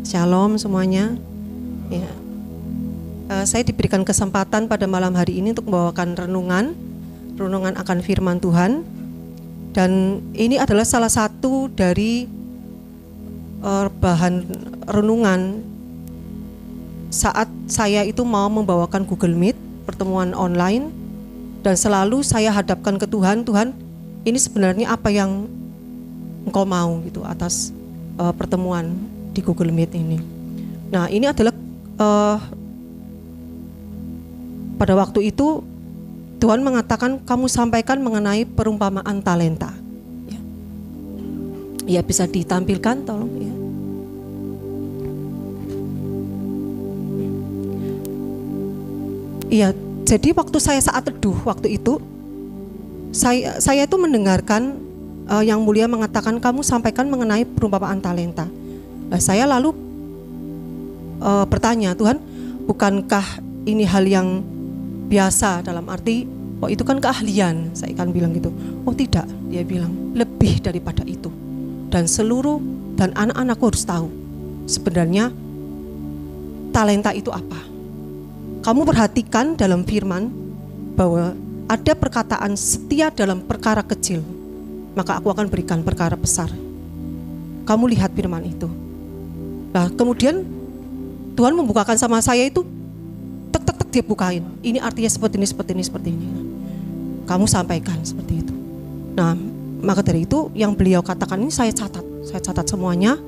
Shalom semuanya. Ya. Saya diberikan kesempatan pada malam hari ini untuk membawakan renungan akan firman Tuhan. Dan ini adalah salah satu dari bahan renungan saat saya itu mau membawakan Google Meet, pertemuan online, dan selalu saya hadapkan ke Tuhan, Tuhan, ini sebenarnya apa yang Engkau mau gitu atas pertemuan di Google Meet ini. Nah, ini adalah pada waktu itu Tuhan mengatakan kamu sampaikan mengenai perumpamaan talenta. Ya, bisa ditampilkan tolong ya. Iya, jadi waktu saya saat teduh waktu itu saya itu mendengarkan yang mulia mengatakan kamu sampaikan mengenai perumpamaan talenta. Nah, saya lalu bertanya, Tuhan, bukankah ini hal yang biasa dalam arti, oh itu kan keahlian, saya kan bilang gitu. Oh tidak, dia bilang lebih daripada itu. Dan anak-anakku harus tahu sebenarnya talenta itu apa. Kamu perhatikan dalam firman bahwa ada perkataan setia dalam perkara kecil, maka aku akan berikan perkara besar. Kamu lihat firman itu. Nah, kemudian Tuhan membukakan sama saya itu, tek dia bukain. Ini artinya seperti ini. Kamu sampaikan seperti itu. Nah, maka dari itu yang beliau katakan ini saya catat semuanya.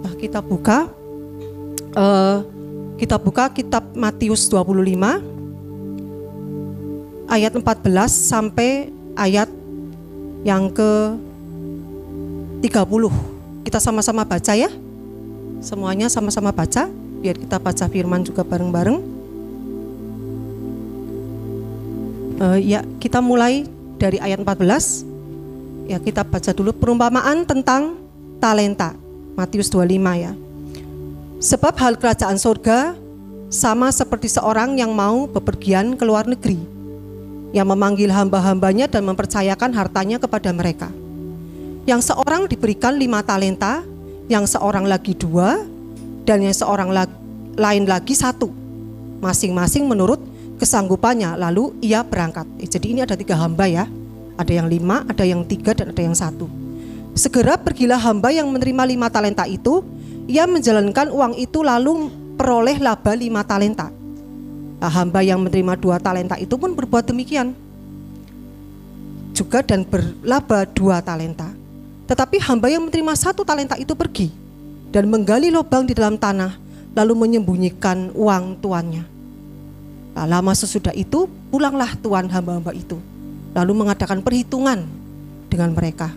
Nah, kita buka kitab Matius 25 ayat 14 sampai ayat yang ke 30. Kita sama-sama baca ya. Semuanya sama-sama baca, biar kita baca firman juga bareng-bareng. Ya, kita mulai dari ayat 14. Ya, kita baca dulu perumpamaan tentang talenta. Matius 25 ya. Sebab hal kerajaan surga sama seperti seorang yang mau bepergian ke luar negeri, yang memanggil hamba-hambanya dan mempercayakan hartanya kepada mereka. Yang seorang diberikan 5 talenta, yang seorang lagi 2, dan yang seorang lain lagi 1, masing-masing menurut kesanggupannya. Lalu ia berangkat. Jadi ini ada 3 hamba ya, ada yang 5, ada yang 3, dan ada yang 1. Segera pergilah hamba yang menerima 5 talenta itu. Ia menjalankan uang itu lalu peroleh laba 5 talenta. Nah, hamba yang menerima 2 talenta itu pun berbuat demikian juga dan berlaba 2 talenta. Tetapi hamba yang menerima 1 talenta itu pergi dan menggali lubang di dalam tanah, lalu menyembunyikan uang tuannya. Nah, lama sesudah itu pulanglah tuan hamba-hamba itu, lalu mengadakan perhitungan dengan mereka.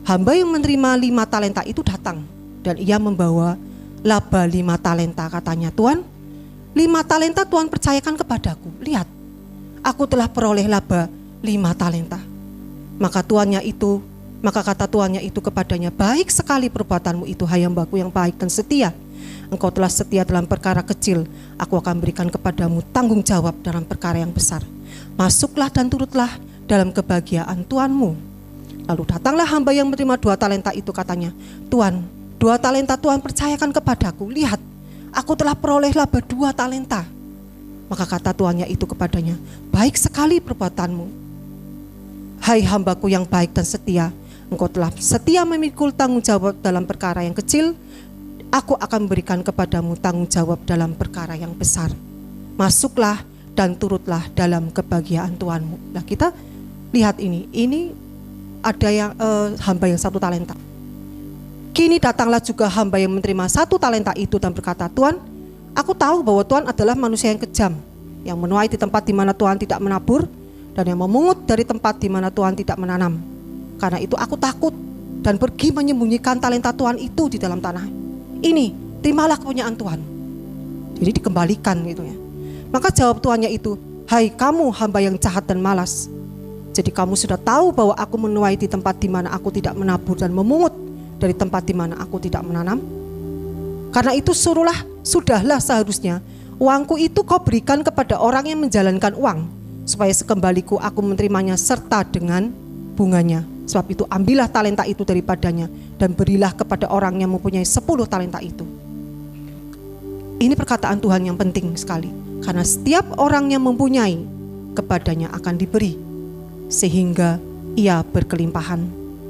Hamba yang menerima 5 talenta itu datang dan ia membawa laba 5 talenta. Katanya, Tuan, 5 talenta Tuhan percayakan kepadaku. Lihat, aku telah peroleh laba 5 talenta. Maka kata tuannya itu kepadanya, baik sekali perbuatanmu itu, hai hambaku yang baik dan setia. Engkau telah setia dalam perkara kecil, aku akan berikan kepadamu tanggung jawab dalam perkara yang besar. Masuklah dan turutlah dalam kebahagiaan Tuanmu. Lalu datanglah hamba yang menerima 2 talenta itu, katanya, Tuan, 2 talenta Tuhan percayakan kepadaku. Lihat, aku telah peroleh laba 2 talenta. Maka kata tuannya itu kepadanya, baik sekali perbuatanmu, hai hambaku yang baik dan setia. Engkau telah setia memikul tanggung jawab dalam perkara yang kecil, aku akan berikan kepadamu tanggung jawab dalam perkara yang besar. Masuklah dan turutlah dalam kebahagiaan Tuanmu. Nah, kita lihat ini ada yang hamba yang 1 talenta. Kini datanglah juga hamba yang menerima 1 talenta itu dan berkata, Tuan, aku tahu bahwa Tuhan adalah manusia yang kejam, yang menuai di tempat di mana Tuhan tidak menabur, dan yang memungut dari tempat di mana Tuhan tidak menanam. Karena itu aku takut dan pergi menyembunyikan talenta Tuhan itu di dalam tanah. Ini, terimalah kepunyaan Tuhan. Jadi dikembalikan gitu ya. Maka jawab tuannya itu, hai kamu hamba yang jahat dan malas. Jadi kamu sudah tahu bahwa aku menuai di tempat di mana aku tidak menabur dan memungut dari tempat di mana aku tidak menanam. Karena itu sudahlah seharusnya uangku itu kau berikan kepada orang yang menjalankan uang, supaya sekembaliku aku menerimanya serta dengan bunganya. Sebab itu ambillah talenta itu daripadanya dan berilah kepada orang yang mempunyai 10 talenta itu. Ini perkataan Tuhan yang penting sekali. Karena setiap orang yang mempunyai, kepadanya akan diberi, sehingga ia berkelimpahan.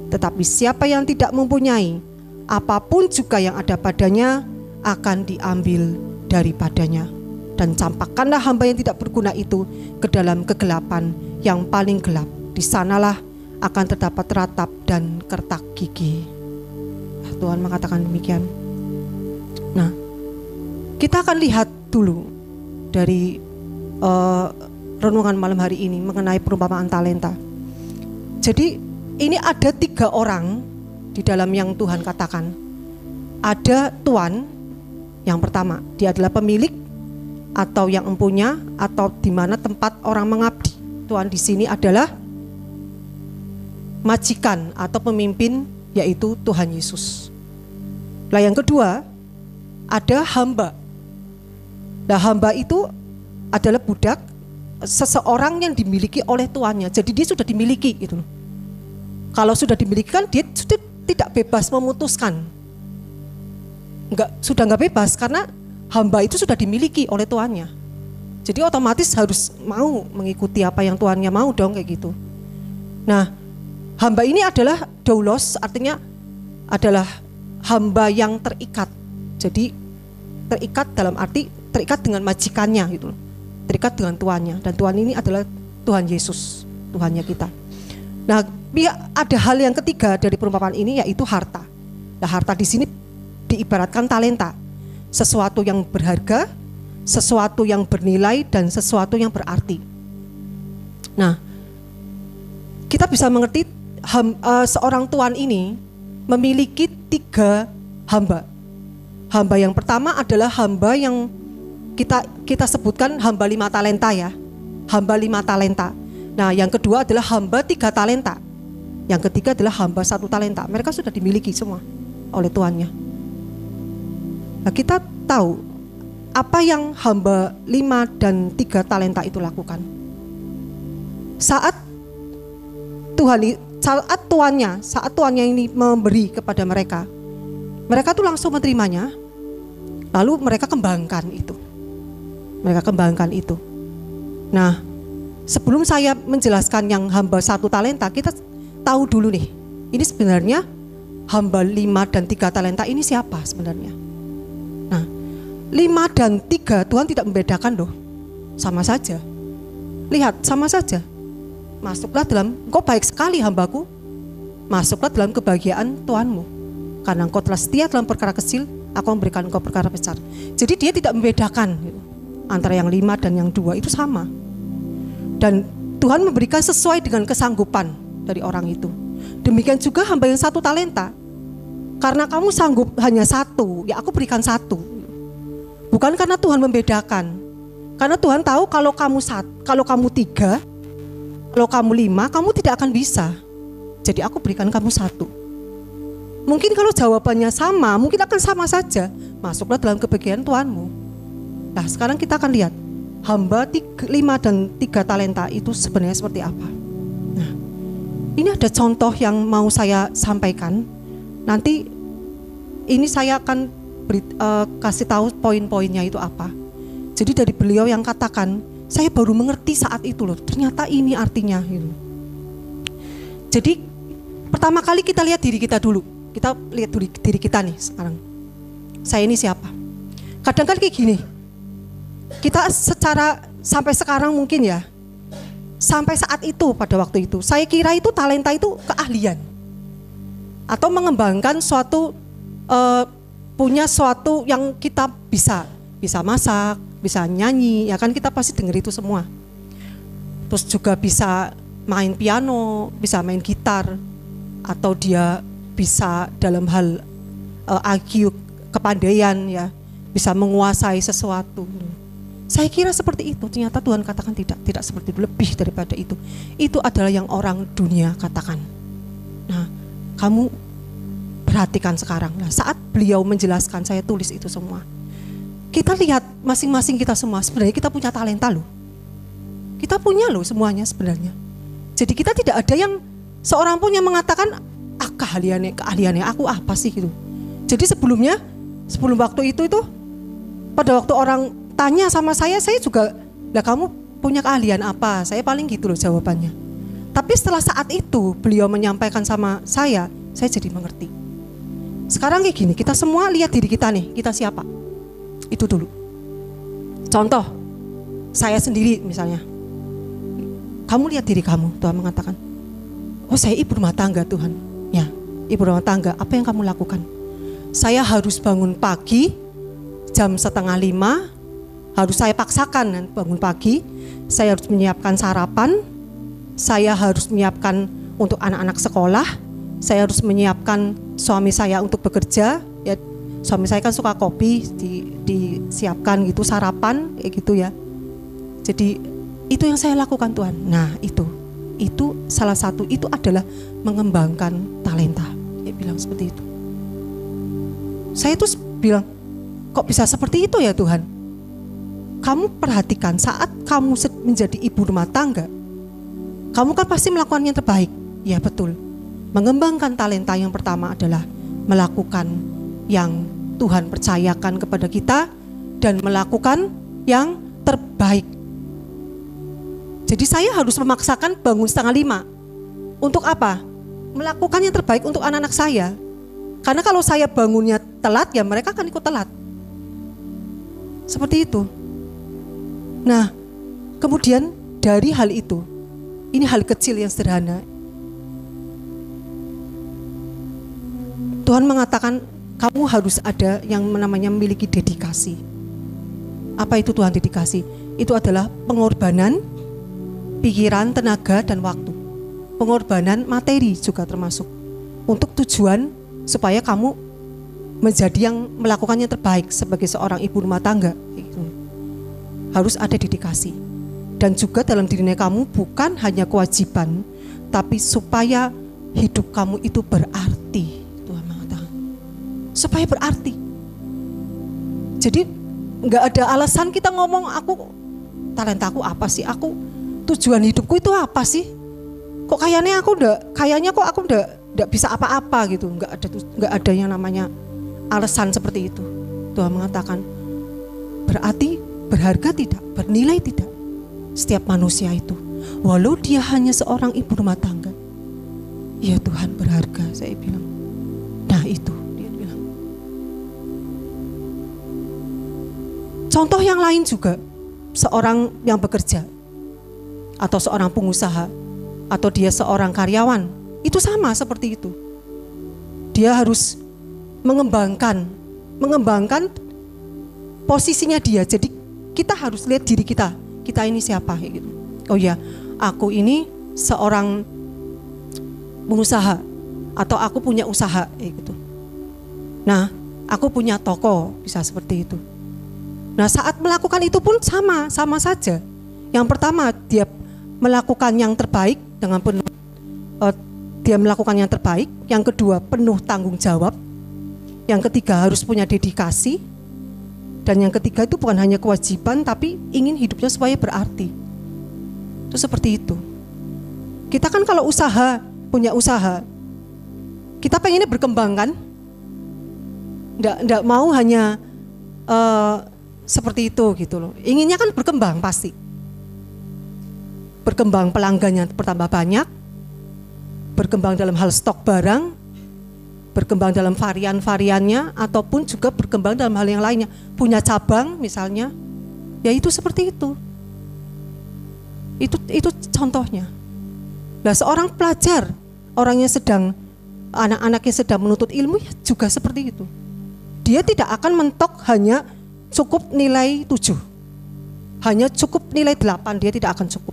Tetapi siapa yang tidak mempunyai, apapun juga yang ada padanya akan diambil daripadanya. Dan campakkanlah hamba yang tidak berguna itu ke dalam kegelapan yang paling gelap. Di sanalah akan terdapat ratap dan kertak gigi. Tuhan mengatakan demikian. Nah, kita akan lihat dulu dari renungan malam hari ini mengenai perumpamaan talenta. Jadi ini ada 3 orang di dalam yang Tuhan katakan. Ada tuan yang pertama, dia adalah pemilik atau yang empunya atau di mana tempat orang mengabdi. Tuan di sini adalah majikan atau pemimpin, yaitu Tuhan Yesus. Nah, yang kedua ada hamba. Nah, hamba itu adalah budak, seseorang yang dimiliki oleh tuannya. Jadi dia sudah dimiliki gitu. Kalau sudah dimiliki kan dia sudah tidak bebas memutuskan. Sudah enggak bebas karena hamba itu sudah dimiliki oleh tuannya. Jadi otomatis harus mau mengikuti apa yang tuannya mau dong, kayak gitu. Nah, hamba ini adalah doulos, artinya adalah hamba yang terikat. Jadi terikat dalam arti terikat dengan majikannya gitu loh. Terikat dengan tuannya, dan Tuhan ini adalah Tuhan Yesus, Tuhannya kita. Nah, ada hal yang ketiga dari perumpamaan ini, yaitu harta. Nah, harta di sini diibaratkan talenta, sesuatu yang berharga, sesuatu yang bernilai, dan sesuatu yang berarti. Nah, kita bisa mengerti seorang tuan ini memiliki 3 hamba. Hamba yang pertama adalah hamba yang kita sebutkan hamba 5 talenta ya. Hamba 5 talenta. Nah, yang kedua adalah hamba 3 talenta. Yang ketiga adalah hamba 1 talenta. Mereka sudah dimiliki semua oleh tuannya. Nah, kita tahu apa yang hamba 5 dan 3 talenta itu lakukan. Saat tuannya ini memberi kepada mereka tuh langsung menerimanya, lalu mereka kembangkan itu. Nah, sebelum saya menjelaskan yang hamba 1 talenta, kita tahu dulu nih, ini sebenarnya hamba 5 dan 3 talenta ini siapa sebenarnya. Nah, 5 dan 3 Tuhan tidak membedakan loh, sama saja. Lihat, sama saja. Masuklah dalam, engkau baik sekali hambaku, masuklah dalam kebahagiaan Tuhanmu. Karena engkau telah setia dalam perkara kecil, aku memberikan engkau perkara besar. Jadi dia tidak membedakan gitu. Antara yang 5 dan yang 2 itu sama. Dan Tuhan memberikan sesuai dengan kesanggupan dari orang itu. Demikian juga hamba yang 1 talenta. Karena kamu sanggup hanya 1, ya aku berikan 1. Bukan karena Tuhan membedakan. Karena Tuhan tahu kalau kamu 3, kalau kamu 5, kamu tidak akan bisa. Jadi aku berikan kamu 1. Mungkin kalau jawabannya sama, mungkin akan sama saja. Masuklah dalam kebahagiaan Tuhanmu. Nah, sekarang kita akan lihat hamba 5 dan 3 talenta itu sebenarnya seperti apa. Nah, ini ada contoh yang mau saya sampaikan. Nanti ini saya akan kasih tahu poin-poinnya itu apa. Jadi dari beliau yang katakan, saya baru mengerti saat itu loh, ternyata ini artinya gitu. Jadi pertama kali kita lihat diri kita dulu. Kita lihat diri kita nih sekarang. Saya ini siapa? Kadang-kadang kayak gini. Kita secara sampai sekarang mungkin ya, sampai saat itu, pada waktu itu, saya kira itu talenta itu keahlian. Atau mengembangkan suatu, punya suatu yang kita bisa masak, bisa nyanyi, ya kan kita pasti dengar itu semua. Terus juga bisa main piano, bisa main gitar, atau dia bisa dalam hal IQ, kepandaian ya, bisa menguasai sesuatu. Saya kira seperti itu, ternyata Tuhan katakan tidak seperti itu, lebih daripada itu. Itu adalah yang orang dunia katakan. Nah, kamu perhatikan sekarang. Nah, saat beliau menjelaskan, saya tulis itu semua. Kita lihat masing-masing kita semua, sebenarnya kita punya talenta loh. Kita punya loh semuanya sebenarnya. Jadi kita tidak ada yang seorang pun yang mengatakan, keahliannya aku apa sih gitu. Jadi sebelum waktu itu Pada waktu orang tanya sama saya juga, lah kamu punya keahlian apa? Saya paling gitu loh jawabannya. Tapi setelah saat itu beliau menyampaikan sama saya jadi mengerti. Sekarang kayak gini, kita semua lihat diri kita nih, kita siapa? Itu dulu. Contoh, saya sendiri misalnya. Kamu lihat diri kamu, Tuhan mengatakan, oh saya ibu rumah tangga Tuhan. Ya, ibu rumah tangga, apa yang kamu lakukan? Saya harus bangun pagi, jam 4:30, harus saya paksakan bangun pagi. Saya harus menyiapkan sarapan, saya harus menyiapkan untuk anak-anak sekolah, saya harus menyiapkan suami saya untuk bekerja. Ya, suami saya kan suka kopi, disiapkan gitu sarapan kayak gitu ya. Jadi itu yang saya lakukan Tuhan. Nah itu salah satu, itu adalah mengembangkan talenta. Dia bilang seperti itu. Saya tuh bilang, kok bisa seperti itu ya Tuhan? Kamu perhatikan saat kamu menjadi ibu rumah tangga, kamu kan pasti melakukan yang terbaik. Ya betul. Mengembangkan talenta yang pertama adalah melakukan yang Tuhan percayakan kepada kita dan melakukan yang terbaik. Jadi saya harus memaksakan bangun 4:30. Untuk apa? Melakukan yang terbaik untuk anak-anak saya. Karena kalau saya bangunnya telat, ya mereka akan ikut telat. Seperti itu. Nah, kemudian dari hal itu, ini hal kecil yang sederhana. Tuhan mengatakan kamu harus ada yang namanya memiliki dedikasi. Apa itu Tuhan dedikasi? Itu adalah pengorbanan pikiran, tenaga, dan waktu. Pengorbanan materi juga termasuk. Untuk tujuan supaya kamu menjadi yang melakukan yang terbaik sebagai seorang ibu rumah tangga. Harus ada dedikasi. Dan juga dalam dirinya kamu bukan hanya kewajiban, tapi supaya hidup kamu itu berarti. Tuhan mengatakan supaya berarti. Jadi gak ada alasan kita ngomong, talentaku apa sih, tujuan hidupku itu apa sih, kok kayaknya aku udah bisa apa-apa gitu. Gak ada yang namanya alasan seperti itu. Tuhan mengatakan berarti, berharga tidak, bernilai tidak. Setiap manusia itu, walau dia hanya seorang ibu rumah tangga, ya Tuhan berharga, saya bilang. Nah itu dia bilang. Contoh yang lain juga, seorang yang bekerja atau seorang pengusaha atau dia seorang karyawan, itu sama seperti itu. Dia harus mengembangkan posisinya dia. Jadi kita harus lihat diri kita ini siapa gitu. Oh ya, aku ini seorang pengusaha atau aku punya usaha gitu. Nah, aku punya toko, bisa seperti itu. Nah, saat melakukan itu pun sama saja. Yang pertama dia melakukan yang terbaik dengan penuh, dia melakukan yang terbaik. Yang kedua penuh tanggung jawab. Yang ketiga harus punya dedikasi. Dan yang ketiga itu bukan hanya kewajiban, tapi ingin hidupnya supaya berarti. Itu seperti itu. Kita kan kalau punya usaha, kita pengennya berkembang kan? Nggak mau hanya seperti itu gitu loh. Inginnya kan berkembang pasti. Berkembang pelanggannya bertambah banyak, berkembang dalam hal stok barang, berkembang dalam varian-variannya, ataupun juga berkembang dalam hal yang lainnya. Punya cabang misalnya, ya itu seperti itu. Itu contohnya. Nah, seorang pelajar, anak-anaknya sedang menuntut ilmu, ya juga seperti itu. Dia tidak akan mentok hanya cukup nilai 7, hanya cukup nilai 8, dia tidak akan cukup.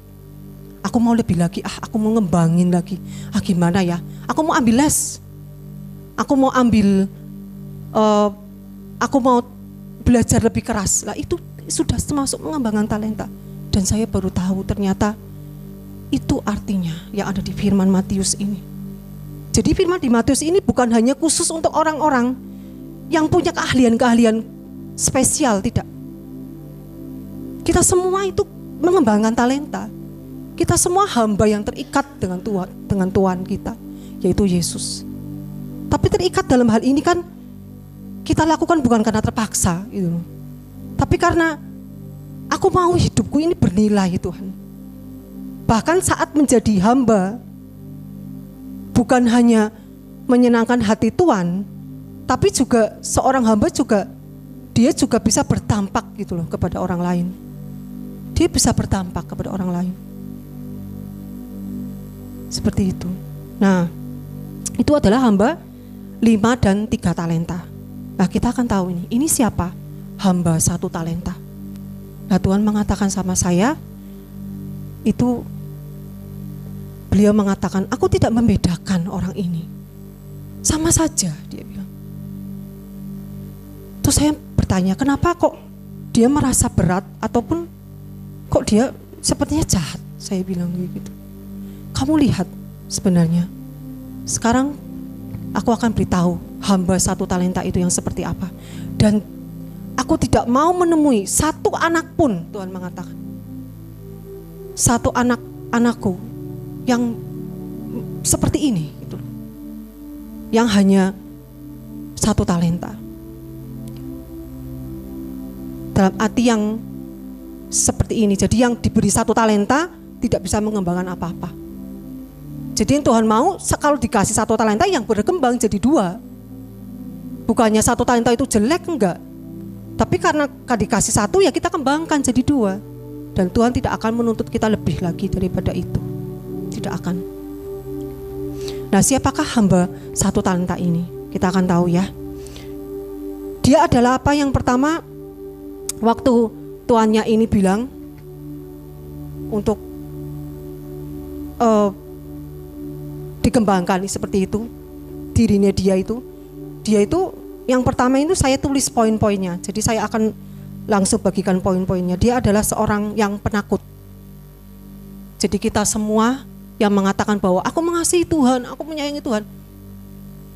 Aku mau lebih lagi, aku mau ngembangin lagi. Gimana ya? Aku mau ambil les. Aku mau aku mau belajar lebih keras. Lah itu sudah termasuk mengembangkan talenta. Dan saya baru tahu ternyata itu artinya yang ada di firman Matius ini. Jadi firman di Matius ini bukan hanya khusus untuk orang-orang yang punya keahlian-keahlian spesial, tidak. Kita semua itu mengembangkan talenta. Kita semua hamba yang terikat dengan Tuhan kita, yaitu Yesus. Tapi terikat dalam hal ini kan kita lakukan bukan karena terpaksa gitu. Tapi karena aku mau hidupku ini bernilai Tuhan. Bahkan saat menjadi hamba, bukan hanya menyenangkan hati Tuhan, tapi juga seorang hamba juga, dia juga bisa berdampak gitu loh kepada orang lain. Dia bisa berdampak kepada orang lain. Seperti itu. Nah, itu adalah hamba 5 dan 3 talenta. Nah, kita akan tahu ini siapa? Hamba 1 talenta. Nah, Tuhan mengatakan sama saya, itu beliau mengatakan, aku tidak membedakan orang ini. Sama saja, dia bilang. Terus saya bertanya, kenapa kok dia merasa berat ataupun kok dia sepertinya jahat? Saya bilang gitu. Kamu lihat sebenarnya, sekarang aku akan beritahu hamba 1 talenta itu yang seperti apa. Dan aku tidak mau menemui 1 anak pun, Tuhan mengatakan, 1 anakku yang seperti ini gitu. Yang hanya 1 talenta. Dalam arti yang seperti ini. Jadi yang diberi 1 talenta tidak bisa mengembangkan apa-apa. Jadi yang Tuhan mau kalau dikasih 1 talenta yang berkembang jadi 2. Bukannya 1 talenta itu jelek, enggak. Tapi karena dikasih 1 ya kita kembangkan jadi 2. Dan Tuhan tidak akan menuntut kita lebih lagi daripada itu. Tidak akan. Nah, siapakah hamba 1 talenta ini? Kita akan tahu ya. Dia adalah apa? Yang pertama, waktu tuannya ini bilang untuk dikembangkan seperti itu, dirinya dia itu yang pertama itu saya tulis poin-poinnya. Jadi saya akan langsung bagikan poin-poinnya. Dia adalah seorang yang penakut. Jadi kita semua yang mengatakan bahwa aku mengasihi Tuhan, aku menyayangi Tuhan,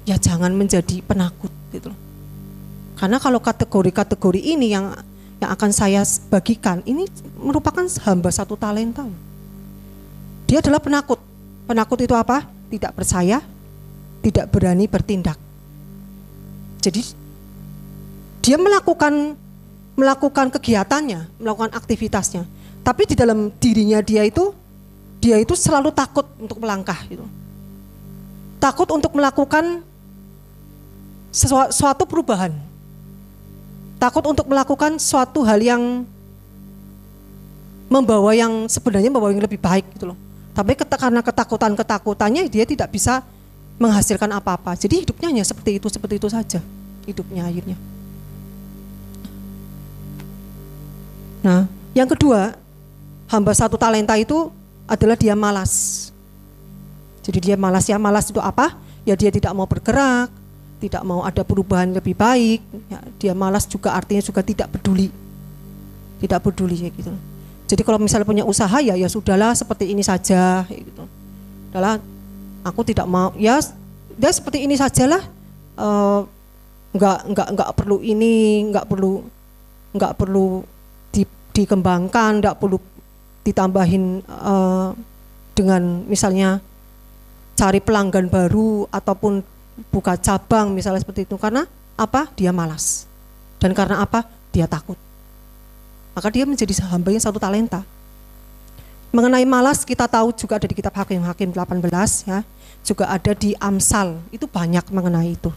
ya jangan menjadi penakut gitu loh. Karena kalau kategori-kategori ini yang akan saya bagikan, ini merupakan hamba 1 talenta. Dia adalah penakut. Penakut itu apa? Tidak percaya, tidak berani bertindak. Jadi dia melakukan kegiatannya, melakukan aktivitasnya, tapi di dalam dirinya dia itu selalu takut untuk melangkah gitu. Takut untuk melakukan suatu perubahan. Takut untuk melakukan suatu hal yang sebenarnya membawa yang lebih baik gitu loh. Tapi karena ketakutannya dia tidak bisa menghasilkan apa-apa. Jadi hidupnya hanya seperti itu saja. Hidupnya akhirnya. Nah, yang kedua, hamba 1 talenta itu adalah dia malas. Jadi dia malas ya. Malas itu apa? Ya dia tidak mau bergerak, tidak mau ada perubahan lebih baik. Ya, dia malas juga artinya juga tidak peduli. Tidak peduli ya gitu. Jadi kalau misalnya punya usaha ya sudahlah seperti ini saja gitu. Adalah aku tidak mau ya seperti ini sajalah. Enggak perlu ini, enggak perlu dikembangkan, enggak perlu ditambahin dengan misalnya cari pelanggan baru ataupun buka cabang misalnya seperti itu. Karena apa? Dia malas. Dan karena apa? Dia takut. Maka dia menjadi hamba yang 1 talenta. Mengenai malas kita tahu juga ada di kitab Hakim 18 ya. Juga ada di Amsal, itu banyak mengenai itu.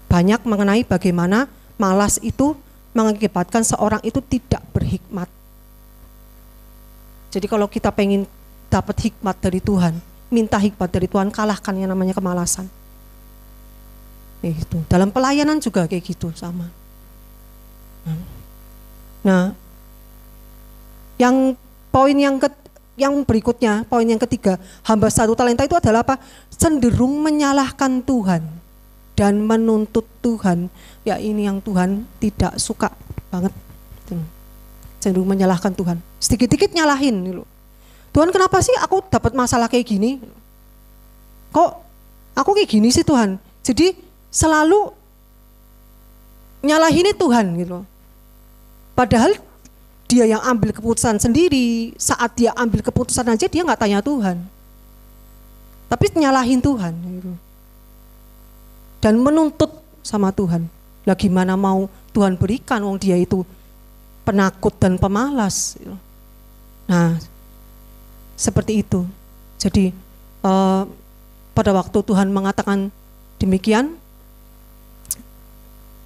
Banyak mengenai bagaimana malas itu mengakibatkan seorang itu tidak berhikmat. Jadi kalau kita pengen dapat hikmat dari Tuhan, minta hikmat dari Tuhan, kalahkan yang namanya kemalasan. Itu. Dalam pelayanan juga kayak gitu sama. Nah, yang poin yang berikutnya, poin yang ketiga, hamba 1 talenta itu adalah apa? Cenderung menyalahkan Tuhan dan menuntut Tuhan. Ya ini yang Tuhan tidak suka banget. Cenderung menyalahkan Tuhan. Sedikit-sedikit nyalahin gitu. Tuhan kenapa sih aku dapat masalah kayak gini? Kok aku kayak gini sih Tuhan? Jadi selalu nyalahinnya Tuhan gitu. Padahal dia yang ambil keputusan sendiri, saat dia ambil keputusan aja dia nggak tanya Tuhan. Tapi nyalahin Tuhan gitu. Dan menuntut sama Tuhan. Lah gimana mau Tuhan berikan wong dia itu penakut dan pemalas. Nah, seperti itu. Jadi pada waktu Tuhan mengatakan demikian,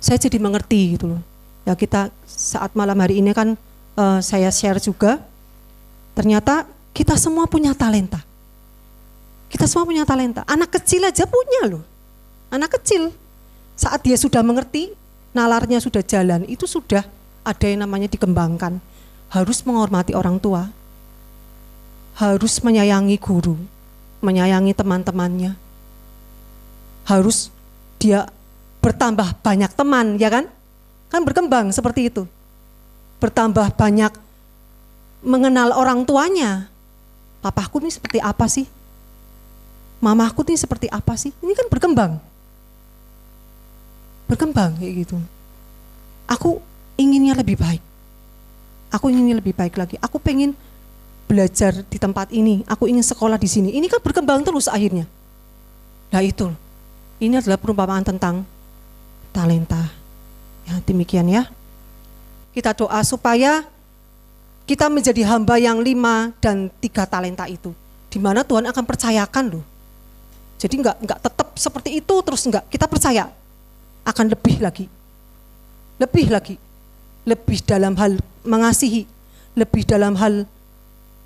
saya jadi mengerti gitu loh. Ya, kita saat malam hari ini kan saya share juga, ternyata kita semua punya talenta. Kita semua punya talenta. Anak kecil aja punya loh. Anak kecil saat dia sudah mengerti, nalarnya sudah jalan, itu sudah ada yang namanya dikembangkan. Harus menghormati orang tua, harus menyayangi guru, menyayangi teman-temannya, harus dia bertambah banyak teman, ya kan? Kan berkembang seperti itu. Bertambah banyak mengenal orang tuanya. Papaku ini seperti apa sih? Mamaku ini seperti apa sih? Ini kan berkembang. Berkembang kayak gitu. Aku inginnya lebih baik. Aku inginnya lebih baik lagi. Aku pengen belajar di tempat ini, aku ingin sekolah di sini. Ini kan berkembang terus akhirnya. Nah itu, ini adalah perumpamaan tentang talenta. Ya, demikian ya. Kita doa supaya kita menjadi hamba yang 5 dan 3 talenta itu. Di mana Tuhan akan percayakan loh. Jadi enggak tetap seperti itu terus enggak. Kita percaya akan lebih lagi. Lebih lagi. Lebih dalam hal mengasihi, lebih dalam hal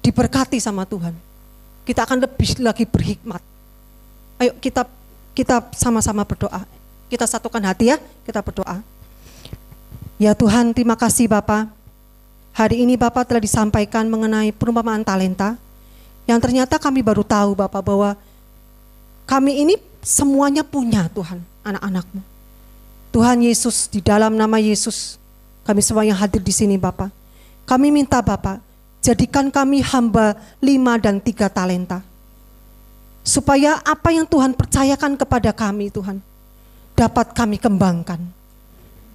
diberkati sama Tuhan. Kita akan lebih lagi berhikmat. Ayo kita sama-sama berdoa. Kita satukan hati ya, kita berdoa. Ya Tuhan, terima kasih Bapa. Hari ini Bapa telah disampaikan mengenai perumpamaan talenta, yang ternyata kami baru tahu Bapa bahwa kami ini semuanya punya Tuhan, anak-anak-Mu. Tuhan Yesus, di dalam nama Yesus, kami semua yang hadir di sini Bapa, kami minta Bapa, jadikan kami hamba 5 dan 3 talenta. Supaya apa yang Tuhan percayakan kepada kami Tuhan, dapat kami kembangkan.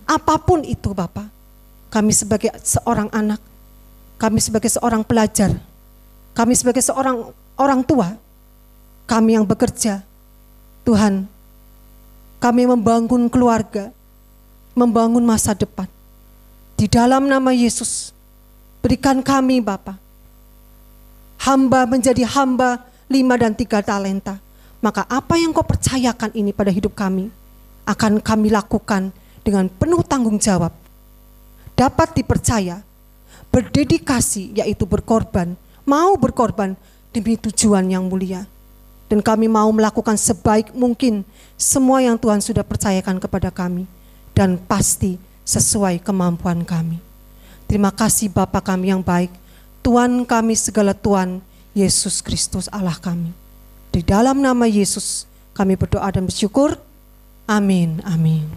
Apapun itu Bapa, kami sebagai seorang anak, kami sebagai seorang pelajar, kami sebagai seorang orang tua, kami yang bekerja, Tuhan, kami membangun keluarga, membangun masa depan. Di dalam nama Yesus, berikan kami Bapa, hamba menjadi hamba 5 dan 3 talenta. Maka apa yang Kau percayakan ini pada hidup kami, akan kami lakukan dengan penuh tanggung jawab. Dapat dipercaya, berdedikasi, yaitu berkorban, mau berkorban demi tujuan yang mulia. Dan kami mau melakukan sebaik mungkin semua yang Tuhan sudah percayakan kepada kami. Dan pasti sesuai kemampuan kami. Terima kasih Bapa kami yang baik, Tuhan kami segala Tuhan, Yesus Kristus Allah kami. Di dalam nama Yesus kami berdoa dan bersyukur. Amin, amin.